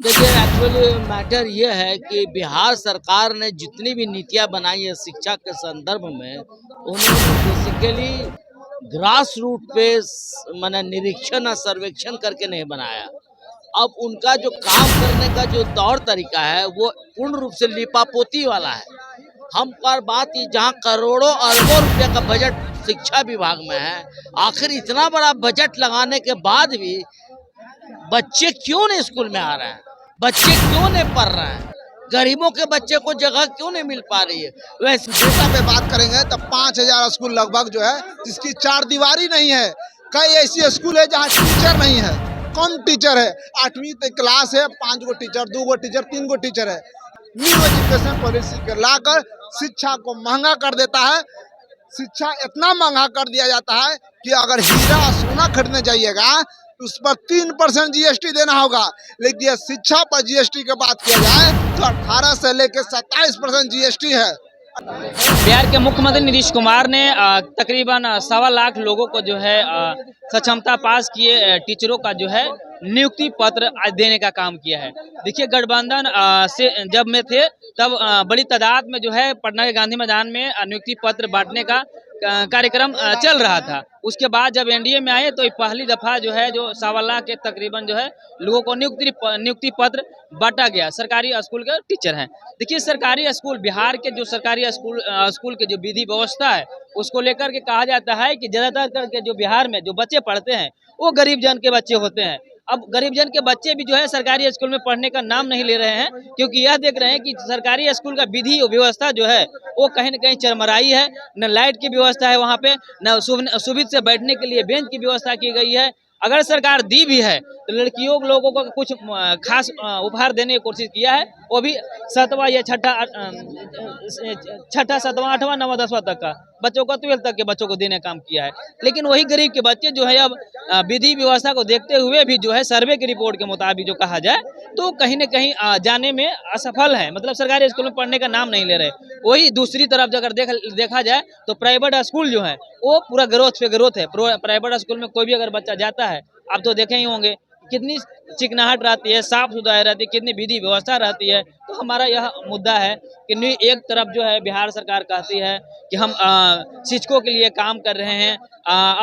देखिए, actually matter ये है कि बिहार सरकार ने जितनी भी नीतियाँ बनाई है शिक्षा के संदर्भ में, उन्होंने बेसिकली ग्रास रूट पे माने निरीक्षण और सर्वेक्षण करके नहीं बनाया। अब उनका जो काम करने का जो तौर तरीका है वो पूर्ण रूप से लिपापोती वाला है। हम पर बात ये जहाँ करोड़ों अरबों रुपए का बजट शिक्षा विभाग में है, आखिर इतना बड़ा बजट लगाने के बाद भी बच्चे क्यों नहीं स्कूल में आ रहे हैं, बच्चे क्यों नहीं पढ़ रहे हैं, गरीबों के बच्चे को जगह क्यों नहीं मिल पा रही है। वैसे डेटा पे बात करेंगे तो 5,000 स्कूल लगभग जो है जिसकी चार दीवारी नहीं है। कई ऐसी स्कूल है जहाँ टीचर नहीं है, कम टीचर है। 8वीं तक क्लास है, 5 गो टीचर, 2 गो टीचर, 3 गो टीचर है। न्यू एजुकेशन पॉलिसी के लाकर शिक्षा को महंगा कर देता है। शिक्षा इतना महंगा कर दिया जाता है कि अगर हीरा सोना खरीदने जाइएगा तो उस पर 3% जीएसटी देना होगा, लेकिन ये शिक्षा पर जीएसटी की बात किया जाए तो 18 से लेकर 27% जीएसटी है। बिहार के मुख्यमंत्री नीतीश कुमार ने तकरीबन 1.25 लाख लोगों को जो है सक्षमता पास किए टीचरों का जो है नियुक्ति पत्र आज देने का काम किया है। देखिए, गठबंधन से जब में थे तब बड़ी तादाद में जो है पटना के गांधी मैदान में नियुक्ति पत्र बांटने का कार्यक्रम चल रहा था। उसके बाद जब एनडीए में आए तो पहली दफा जो है जो 1.25 लाख के तकरीबन जो है लोगों को नियुक्ति पत्र बांटा गया। सरकारी स्कूल के टीचर हैं। देखिए, सरकारी स्कूल बिहार के जो सरकारी स्कूल के जो विधि व्यवस्था है उसको लेकर के कहा जाता है कि ज्यादातर करके जो बिहार में जो बच्चे पढ़ते हैं वो गरीब जन के बच्चे होते हैं। अब गरीब जन के बच्चे भी जो है सरकारी स्कूल में पढ़ने का नाम नहीं ले रहे हैं, क्योंकि यह देख रहे हैं कि सरकारी स्कूल का विधि व्यवस्था जो है वो कहीं न कहीं चरमराई है। न लाइट की व्यवस्था है वहाँ पे, न सुविधा से बैठने के लिए बेंच की व्यवस्था की गई है। अगर सरकार दी भी है तो लड़कियों लोगों को कुछ खास उपहार देने की कोशिश किया है, वो भी 7वां या छठा 7वां 8वां 9वां 10वां तक का बच्चों को 12 तक के बच्चों को देने का काम किया है। लेकिन वही गरीब के बच्चे जो है अब विधि व्यवस्था को देखते हुए भी जो है सर्वे की रिपोर्ट के मुताबिक जो कहा जाए तो कहीं न कहीं जाने में असफल है, मतलब सरकारी स्कूल में पढ़ने का नाम नहीं ले रहे। वही दूसरी तरफ अगर देखा जाए तो प्राइवेट स्कूल जो है वो पूरा ग्रोथ पे ग्रोथ है। प्राइवेट स्कूल में कोई भी अगर बच्चा जाता है, आप तो देखे ही होंगे कितनी चिकनाहट रहती है, साफ सुथराई रहती है, कितनी विधि व्यवस्था रहती है। तो हमारा यह मुद्दा है कि एक तरफ जो है बिहार सरकार कहती है कि हम शिक्षकों के लिए काम कर रहे हैं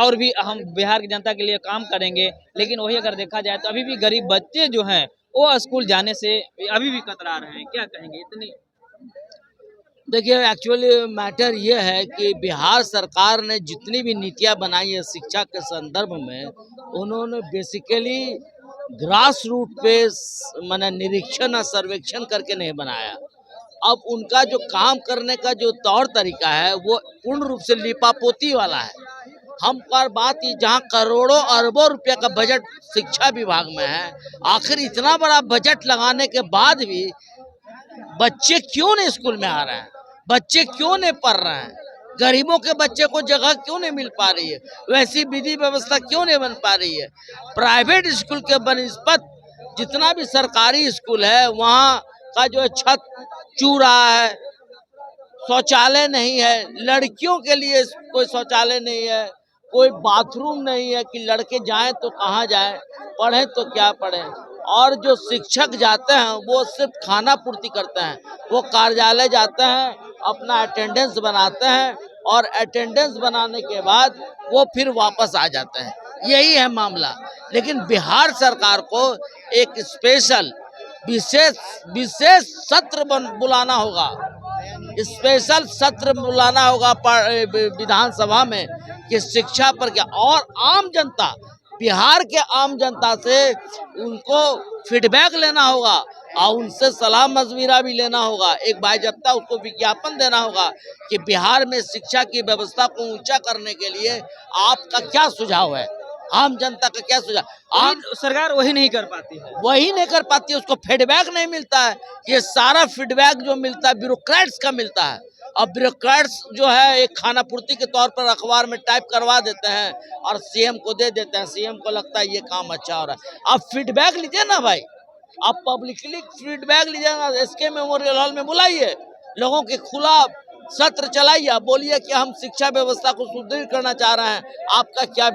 और भी हम बिहार की जनता के लिए काम करेंगे, लेकिन वही अगर देखा जाए तो अभी भी गरीब बच्चे जो हैं वो स्कूल जाने से अभी भी कतरा रहे हैं। क्या कहेंगे इतनी? देखिए, एक्चुअली मैटर ये है कि बिहार सरकार ने जितनी भी नीतियाँ बनाई है शिक्षा के संदर्भ में, उन्होंने बेसिकली ग्रास रूट पे माने निरीक्षण और सर्वेक्षण करके नहीं बनाया। अब उनका जो काम करने का जो तौर तरीका है वो पूर्ण रूप से लिपापोती वाला है। हम पर बात ये जहाँ करोड़ों अरबों रुपए का बजट शिक्षा विभाग में है, आखिर इतना बड़ा बजट लगाने के बाद भी बच्चे क्यों नहीं स्कूल में आ रहे हैं, बच्चे क्यों नहीं पढ़ रहे हैं, गरीबों के बच्चे को जगह क्यों नहीं मिल पा रही है, वैसी विधि व्यवस्था क्यों नहीं बन पा रही है। प्राइवेट स्कूल के बनिस्पत जितना भी सरकारी स्कूल है वहाँ का जो है छत चू रहा है, शौचालय नहीं है, लड़कियों के लिए कोई शौचालय नहीं है, कोई बाथरूम नहीं है कि लड़के जाएं तो कहाँ जाएं, पढ़ें तो क्या पढ़ें। और जो शिक्षक जाते हैं वो सिर्फ खाना पूर्ति करते हैं, वो कार्यालय जाते हैं, अपना अटेंडेंस बनाते हैं और अटेंडेंस बनाने के बाद वो फिर वापस आ जाते हैं। यही है मामला। लेकिन बिहार सरकार को एक स्पेशल विशेष सत्र बुलाना होगा, स्पेशल सत्र बुलाना होगा विधानसभा में कि शिक्षा पर क्या, और आम जनता, बिहार के आम जनता से उनको फीडबैक लेना होगा और उनसे सलाह मशविरा भी लेना होगा। एक बायजब्ता उसको विज्ञापन देना होगा कि बिहार में शिक्षा की व्यवस्था को ऊंचा करने के लिए आपका क्या सुझाव है, आम जनता का क्या सुझाव। आम सरकार वही नहीं कर पाती है, उसको फीडबैक नहीं मिलता है। ये सारा फीडबैक जो मिलता है ब्यूरोक्रेट्स का मिलता है, और ब्यूरोक्रेट्स जो है एक खाना पूर्ति के तौर पर अखबार में टाइप करवा देते हैं और सीएम को दे देते हैं। सीएम को लगता है ये काम अच्छा हो रहा है। आप फीडबैक लीजिए ना भाई, आप पब्लिकली फीडबैक लीजिए ना, एसके मेमोरियल हॉल में बुलाइए, लोगों के खुला सत्र चलाइए, बोलिए कि हम शिक्षा व्यवस्था को सुदृढ़ करना चाह रहे हैं, आपका क्या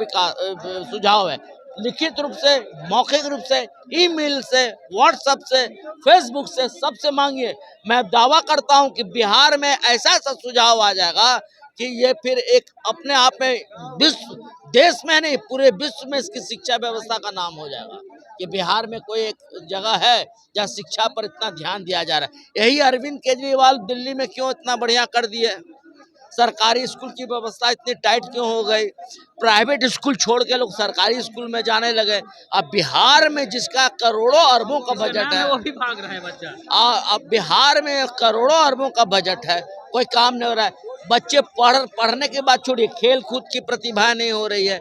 सुझाव है। लिखित रूप से, मौखिक रूप से, ईमेल से, व्हाट्सएप से, फेसबुक से, सबसे मांगिए। मैं दावा करता हूं कि बिहार में ऐसा सुझाव आ जाएगा कि ये फिर एक अपने आप में विश्व, देश में नहीं पूरे विश्व में इसकी शिक्षा व्यवस्था का नाम हो जाएगा कि बिहार में कोई एक जगह है जहाँ शिक्षा पर इतना ध्यान दिया जा रहा है। यही अरविंद केजरीवाल दिल्ली में क्यों इतना बढ़िया कर दिए, सरकारी स्कूल की व्यवस्था इतनी टाइट क्यों हो गई, प्राइवेट स्कूल छोड़ के लोग सरकारी स्कूल में जाने लगे। अब बिहार में जिसका करोड़ों अरबों का बजट है, वो भी भाग रहा है बच्चा। अब बिहार में करोड़ों अरबों का बजट है, कोई काम नहीं हो रहा है। बच्चे पढ़ने के बाद छोड़िए, खेल कूद की प्रतिभा नहीं हो रही है,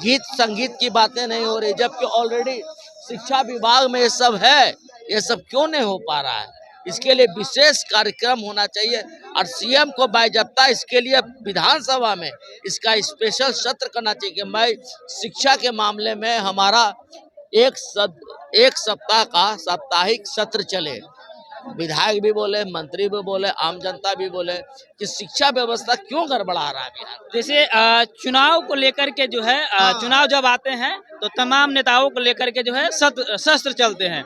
गीत संगीत की बातें नहीं हो रही, जबकि ऑलरेडी शिक्षा विभाग में ये सब है। ये सब क्यों नहीं हो पा रहा है? इसके लिए विशेष कार्यक्रम होना चाहिए और सीएम को बायजप्ता इसके लिए विधानसभा में इसका स्पेशल सत्र करना चाहिए कि मैं शिक्षा के मामले में हमारा एक सप्ताह का साप्ताहिक सत्र चले। विधायक भी बोले, मंत्री भी बोले, आम जनता भी बोले कि शिक्षा व्यवस्था क्यों गड़बड़ा रहा है बिहार। जैसे चुनाव को लेकर के जो है चुनाव जब आते हैं तो तमाम नेताओं को लेकर के जो है शस्त्र चलते हैं,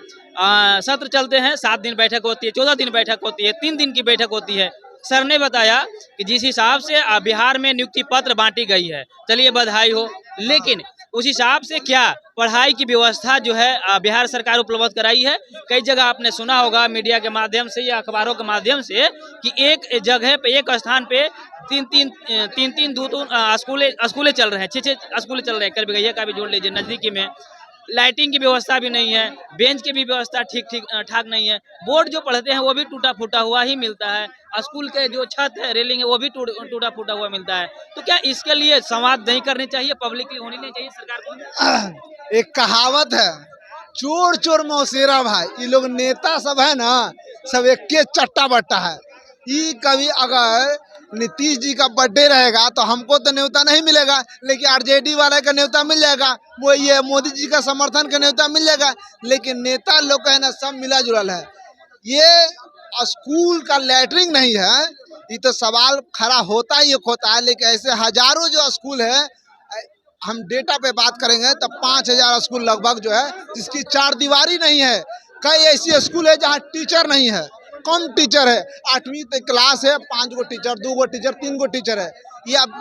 सत्र चलते हैं। 7 दिन बैठक होती है, 14 दिन बैठक होती है, 3 दिन की बैठक होती है। सर ने बताया कि जिस हिसाब से बिहार में नियुक्ति पत्र बांटी गई है, चलिए बधाई हो, लेकिन उस हिसाब से क्या पढ़ाई की व्यवस्था जो है बिहार सरकार उपलब्ध कराई है? कई जगह आपने सुना होगा मीडिया के माध्यम से या अखबारों के माध्यम से कि एक जगह पे, एक स्थान पे तीन स्कूलें चल रहे हैं, 6 स्कूलें चल रहे हैं। कर भी का भी जोड़ लीजिए, नजदीकी में लाइटिंग की व्यवस्था भी नहीं है, बेंच की भी व्यवस्था ठीक ठाक नहीं है, बोर्ड जो पढ़ते हैं वो भी टूटा फूटा हुआ ही मिलता है, स्कूल के जो छत है, रेलिंग है, वो भी टूटा फूटा हुआ मिलता है। तो क्या इसके लिए संवाद नहीं करनी चाहिए, पब्लिकली होनी नहीं चाहिए सरकार को? एक कहावत है, चोर चोर मौसेरा भाई। ये लोग नेता सब है ना, सब एक के चट्टा बट्टा है। ये कभी अगर नीतीश जी का बर्थडे रहेगा तो हमको तो न्योता नहीं मिलेगा, लेकिन आरजेडी वाले का न्योता मिल जाएगा, वो ये मोदी जी का समर्थन का न्योता मिल जाएगा। लेकिन नेता लोग का है ना सब मिला जुला है। ये स्कूल का लैटरिंग नहीं है, ये तो सवाल खड़ा होता ही होता है। लेकिन ऐसे हजारों जो स्कूल है, हम डेटा पे बात करेंगे तो 5000 स्कूल लगभग जो है जिसकी 4 दीवारी नहीं है। कई ऐसी स्कूल है जहाँ टीचर नहीं है, कम टीचर है, 8वीं तक क्लास है, 5 गो टीचर, 2 गो टीचर, 3 गो टीचर है। ये अब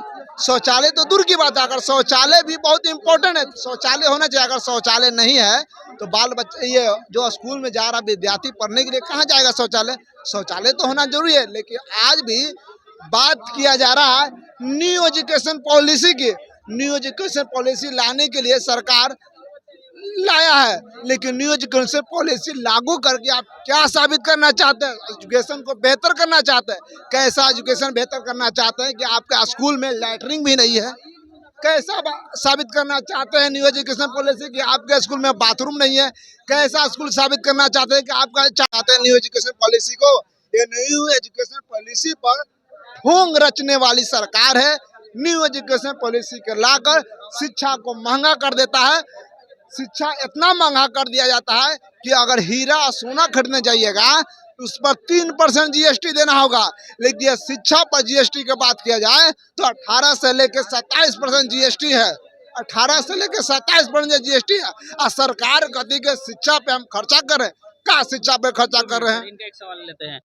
शौचालय तो दूर की बात है, अगर शौचालय भी बहुत इंपॉर्टेंट है, शौचालय होना चाहिए। अगर शौचालय नहीं है तो बाल बच्चे, ये जो स्कूल में जा रहा विद्यार्थी पढ़ने के लिए कहाँ जाएगा शौचालय? शौचालय तो होना जरूरी है। लेकिन आज भी बात किया जा रहा है न्यू एजुकेशन पॉलिसी की। न्यू एजुकेशन पॉलिसी लाने के लिए सरकार लाया है, लेकिन न्यू एजुकेशन पॉलिसी लागू करके आप क्या साबित करना चाहते हैं? एजुकेशन को बेहतर करना चाहते हैं? कैसा एजुकेशन बेहतर करना चाहते हैं कि आपके स्कूल में लैटरिंग भी नहीं है? कैसा साबित करना चाहते हैं न्यू एजुकेशन पॉलिसी कि आपके स्कूल में बाथरूम नहीं है? कैसा स्कूल साबित करना चाहते हैं कि आपका चाहते हैं न्यू एजुकेशन पॉलिसी को? ये न्यू एजुकेशन पॉलिसी पर ढोंग रचने वाली सरकार है। न्यू एजुकेशन पॉलिसी के लाकर शिक्षा को महंगा कर देता है। शिक्षा इतना महंगा कर दिया जाता है कि अगर हीरा सोना खरीदने जाइएगा तो उस पर 3% जीएसटी देना होगा। लेकिन ये शिक्षा पर जीएसटी की बात किया जाए तो 18 से लेकर 27% जीएसटी है। 18 से लेकर 27% जीएसटी है। और सरकार कहती है कि शिक्षा पे हम खर्चा करें, क्या शिक्षा पे खर्चा कर रहे हैं? इनका एक सवाल लेते हैं।